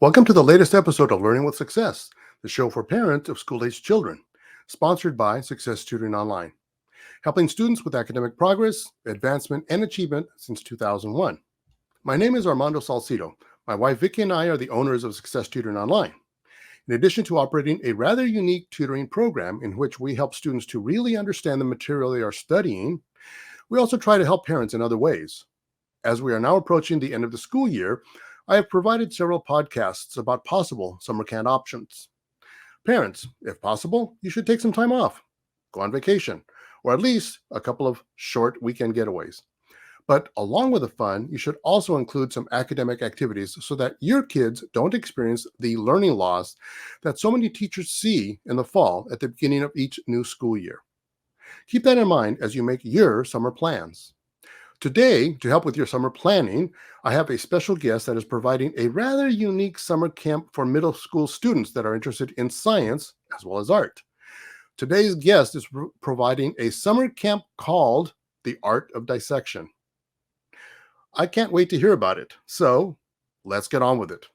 Welcome to the latest episode of Learning with Success, the show for parents of school-aged children, sponsored by Success Tutoring Online, helping students with academic progress, advancement, and achievement since 2001. My name is Armando Salcido. My wife Vicky and I are the owners of Success Tutoring Online. In addition to operating a rather unique tutoring program in which we help students to really understand the material they are studying, we also try to help parents in other ways. As we are now approaching the end of the school year, I have provided several podcasts about possible summer camp options. Parents, if possible, you should take some time off, go on vacation, or at least a couple of short weekend getaways. But along with the fun, you should also include some academic activities so that your kids don't experience the learning loss that so many teachers see in the fall at the beginning of each new school year. Keep that in mind as you make your summer plans. Today, to help with your summer planning, I have a special guest that is providing a rather unique summer camp for middle school students that are interested in science as well as art. Today's guest is providing a summer camp called the Art of Dissection. I can't wait to hear about it, so let's get on with it.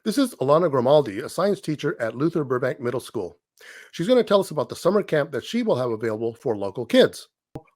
This is Alanna Grimaldi, a science teacher at Luther Burbank Middle School. She's going to tell us about the summer camp that she will have available for local kids.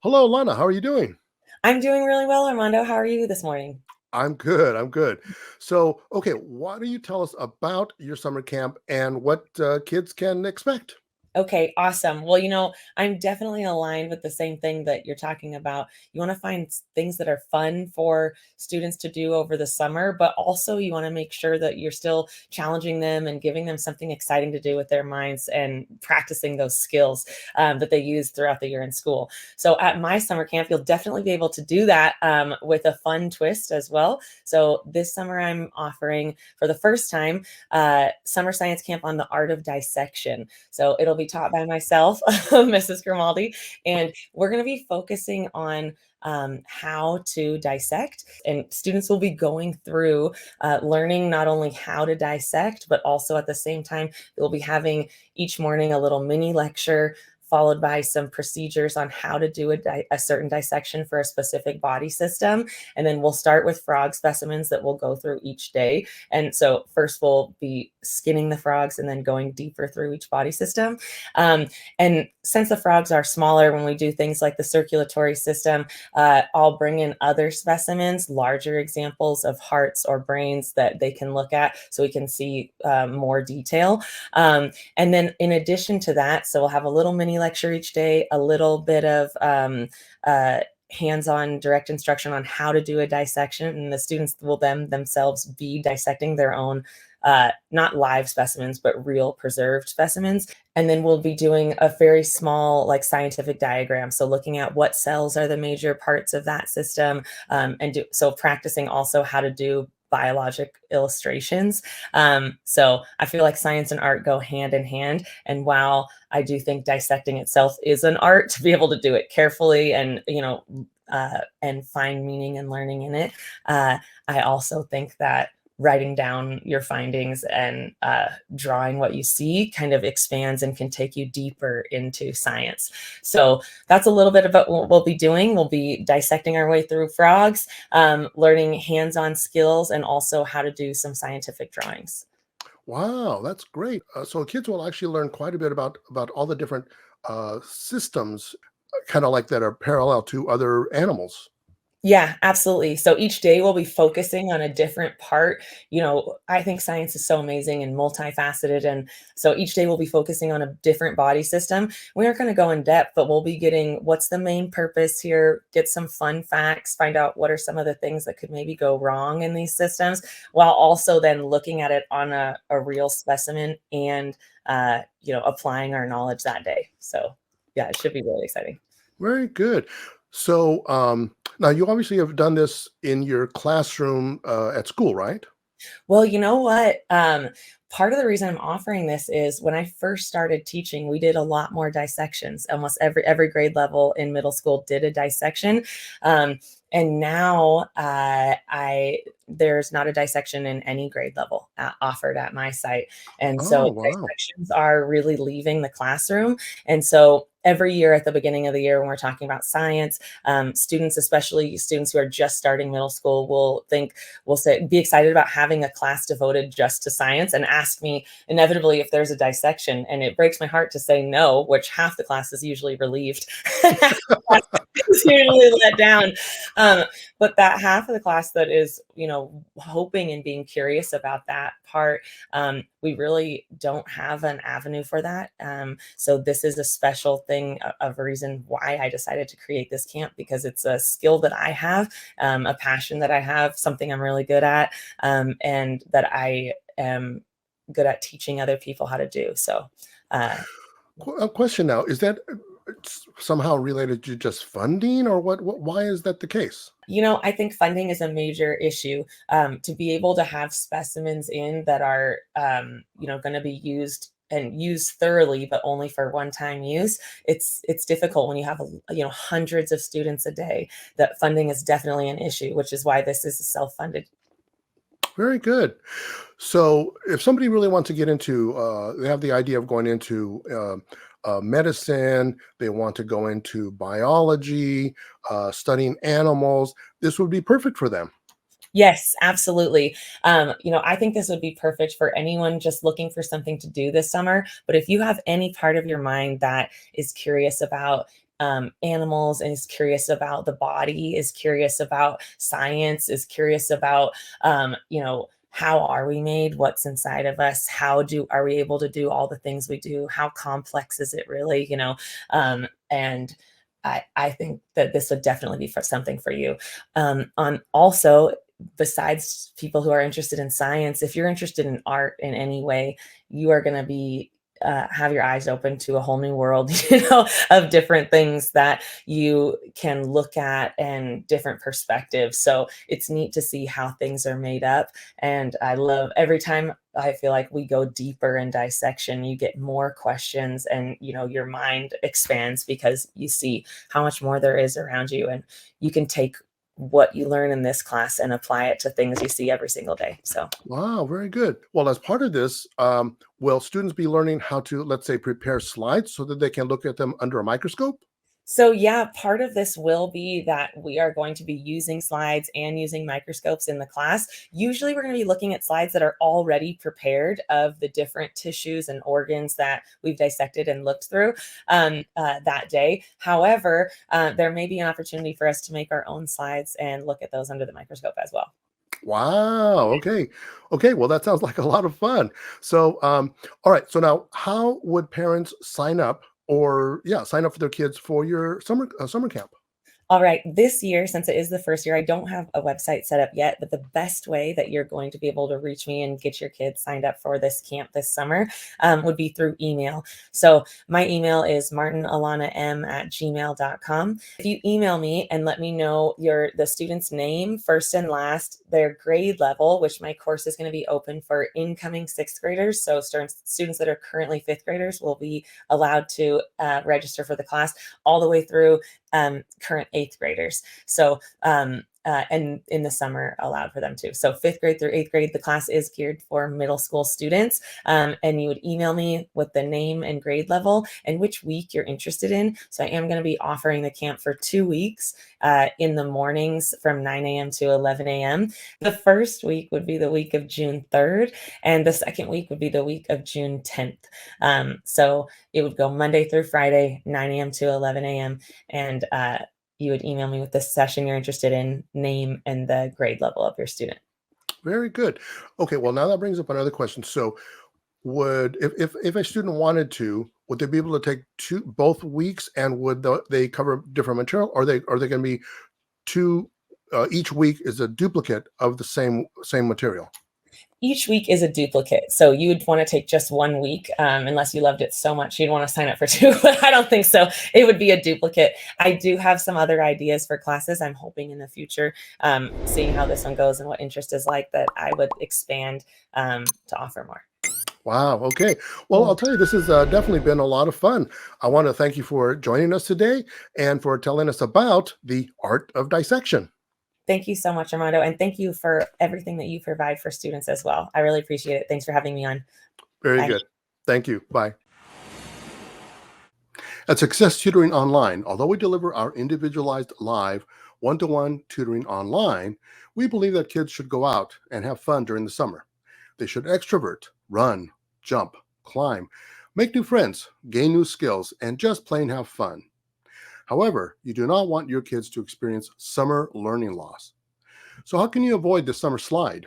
Hello, Alanna. How are you doing? I'm doing really well, Armando. How are you this morning? I'm good. So, why don't you tell us about your summer camp and what kids can expect? Okay, awesome. Well, I'm definitely aligned with the same thing that you're talking about. You want to find things that are fun for students to do over the summer, but also you want to make sure that you're still challenging them and giving them something exciting to do with their minds and practicing those skills that they use throughout the year in school. So at my summer camp, you'll definitely be able to do that with a fun twist as well. So this summer, I'm offering for the first time summer science camp on the art of dissection. So it'll be taught by myself, Mrs. Grimaldi, and we're going to be focusing on how to dissect. And students will be going through learning not only how to dissect, but also at the same time, they'll be having each morning a little mini lecture followed by some procedures on how to do a certain dissection for a specific body system. And then we'll start with frog specimens that we'll go through each day. And so first we'll be skinning the frogs and then going deeper through each body system. And since the frogs are smaller, when we do things like the circulatory system, I'll bring in other specimens, larger examples of hearts or brains that they can look at so we can see more detail. And then in addition to that, so we'll have a little mini lecture each day, a little bit of hands-on direct instruction on how to do a dissection, and the students will themselves be dissecting their own not live specimens, but real preserved specimens. And then we'll be doing a very small scientific diagram. So looking at what cells are the major parts of that system, so practicing also how to do biologic illustrations. So I feel like science and art go hand in hand. And while I do think dissecting itself is an art, to be able to do it carefully and, and find meaning and learning in it, I also think that writing down your findings and drawing what you see kind of expands and can take you deeper into science. So that's a little bit about what we'll be doing. We'll be dissecting our way through frogs, learning hands-on skills, and also how to do some scientific drawings. Wow, that's great. So kids will actually learn quite a bit about all the different systems, kind of like that are parallel to other animals. Yeah, absolutely. So each day we'll be focusing on a different part. I think science is so amazing and multifaceted. And so each day we'll be focusing on a different body system. We aren't going to go in depth, but we'll be getting what's the main purpose here, get some fun facts, find out what are some of the things that could maybe go wrong in these systems, while also then looking at it on a real specimen and, applying our knowledge that day. So yeah, it should be really exciting. Very good. So now you obviously have done this in your classroom at school, right? Well, you know what? Part of the reason I'm offering this is when I first started teaching, we did a lot more dissections. Almost every grade level in middle school did a dissection. And now I there's not a dissection in any grade level offered at my site. And Oh, so wow. dissections are really leaving the classroom. And so every year at the beginning of the year, when we're talking about science, students, especially students who are just starting middle school, will say, be excited about having a class devoted just to science and ask me inevitably if there's a dissection. And it breaks my heart to say no, which half the class is usually relieved. Half the class is usually let down. But that half of the class that is, hoping and being curious about that part, we really don't have an avenue for that. So this is a special thing, of a reason why I decided to create this camp, because it's a skill that I have, a passion that I have, something I'm really good at, and that I am good at teaching other people how to do. So, uh, A question now, is that somehow related to just funding, or what? Why is that the case? I think funding is a major issue. To be able to have specimens in that are, going to be used and used thoroughly, but only for one-time use. It's difficult when you have, hundreds of students a day. That funding is definitely an issue, which is why this is a self-funded. Very good. So, if somebody really wants to get into, they have the idea of going into medicine, they want to go into biology, studying animals, this would be perfect for them. Yes, absolutely. I think this would be perfect for anyone just looking for something to do this summer. But if you have any part of your mind that is curious about, animals, and is curious about the body, is curious about science, is curious about, how are we made? What's inside of us? Are we able to do all the things we do? How complex is it really? And I think that this would definitely be for something for you. On also, besides people who are interested in science, if you're interested in art in any way, you are going to be have your eyes open to a whole new world, of different things that you can look at and different perspectives. So it's neat to see how things are made up. And I love every time I feel like we go deeper in dissection, you get more questions, and your mind expands because you see how much more there is around you, and you can take what you learn in this class and apply it to things you see every single day. So, Wow, very good. Well, as part of this, will students be learning how to, let's say, prepare slides so that they can look at them under a microscope? yeah, part of this will be that we are going to be using slides and using microscopes in the class. Usually, we're going to be looking at slides that are already prepared of the different tissues and organs that we've dissected and looked through, that day. However, there may be an opportunity for us to make our own slides and look at those under the microscope as well. Wow. Okay. Okay. Well, that sounds like a lot of fun. So, all right. So now, how would parents sign up, or yeah, sign up for their kids for your summer camp? All right, this year, since it is the first year, I don't have a website set up yet, but the best way that you're going to be able to reach me and get your kids signed up for this camp this summer, would be through email. So my email is martinalannam@gmail.com. If you email me and let me know the student's name, first and last, their grade level, which my course is going to be open for incoming sixth graders. So students that are currently fifth graders will be allowed to register for the class all the way through current eighth graders. So, and in the summer allowed for them too. So fifth grade through eighth grade, the class is geared for middle school students. And you would email me with the name and grade level and which week you're interested in. So I am going to be offering the camp for 2 weeks, in the mornings from 9 a.m. to 11 a.m. The first week would be the week of June 3rd, and the second week would be the week of June 10th. So it would go Monday through Friday, 9 a.m. to 11 a.m. And you would email me with the session you're interested in, name, and the grade level of your student. Very good. Okay. Well, now that brings up another question. So, would if a student wanted to, would they be able to take both weeks, and would they cover different material? Or are they going to be two? Each week is a duplicate of the same material. Each week is a duplicate. So you would want to take just 1 week, unless you loved it so much you'd want to sign up for two, but I don't think so. It would be a duplicate. I do have some other ideas for classes. I'm hoping in the future, seeing how this one goes and what interest is like, that I would expand, to offer more. Wow. Okay. Well, Yeah. I'll tell you, this has definitely been a lot of fun. I want to thank you for joining us today and for telling us about the art of dissection. Thank you so much, Armando, and thank you for everything that you provide for students as well. I really appreciate it. Thanks for having me on. Very Bye. good. Thank you. Bye. At Success Tutoring Online, although we deliver our individualized live one-to-one tutoring online, we believe that kids should go out and have fun during the summer. They should extrovert, run, jump, climb, make new friends, gain new skills, and just plain have fun. However, you do not want your kids to experience summer learning loss. So how can you avoid the summer slide?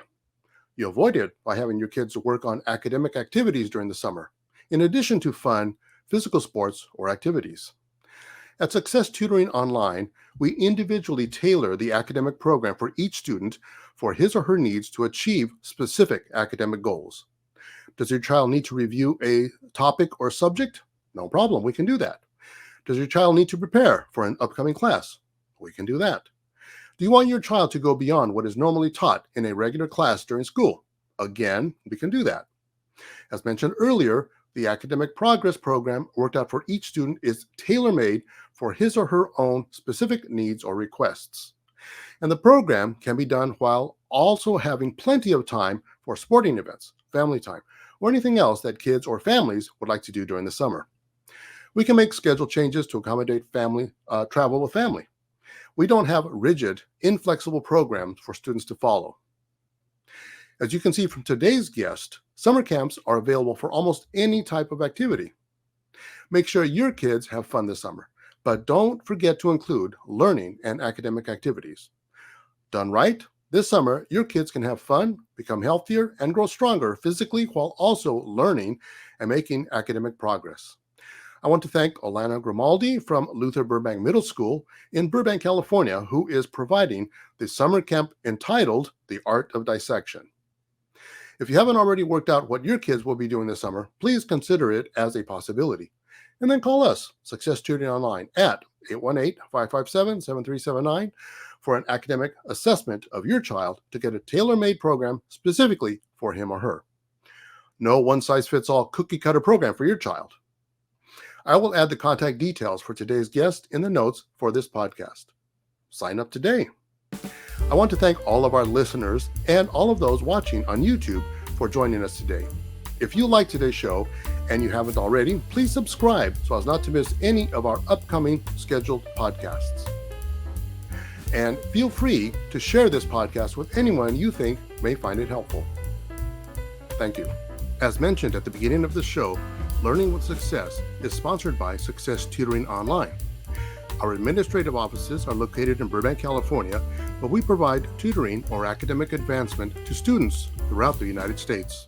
You avoid it by having your kids work on academic activities during the summer, in addition to fun, physical sports, or activities. At Success Tutoring Online, we individually tailor the academic program for each student for his or her needs to achieve specific academic goals. Does your child need to review a topic or subject? No problem, we can do that. Does your child need to prepare for an upcoming class? We can do that. Do you want your child to go beyond what is normally taught in a regular class during school? Again, we can do that. As mentioned earlier, the Academic Progress Program worked out for each student is tailor-made for his or her own specific needs or requests. And the program can be done while also having plenty of time for sporting events, family time, or anything else that kids or families would like to do during the summer. We can make schedule changes to accommodate family travel with family. We don't have rigid, inflexible programs for students to follow. As you can see from today's guest, summer camps are available for almost any type of activity. Make sure your kids have fun this summer, but don't forget to include learning and academic activities. Done right, this summer, your kids can have fun, become healthier, and grow stronger physically while also learning and making academic progress. I want to thank Alanna Grimaldi from Luther Burbank Middle School in Burbank, California, who is providing the summer camp entitled The Art of Dissection. If you haven't already worked out what your kids will be doing this summer, please consider it as a possibility. And then call us, Success Tutoring Online, at 818-557-7379 for an academic assessment of your child to get a tailor-made program specifically for him or her. No one-size-fits-all cookie-cutter program for your child. I will add the contact details for today's guest in the notes for this podcast. Sign up today. I want to thank all of our listeners and all of those watching on YouTube for joining us today. If you like today's show and you haven't already, please subscribe so as not to miss any of our upcoming scheduled podcasts. And feel free to share this podcast with anyone you think may find it helpful. Thank you. As mentioned at the beginning of the show, Learning with Success is sponsored by Success Tutoring Online. Our administrative offices are located in Burbank, California, but we provide tutoring or academic advancement to students throughout the United States.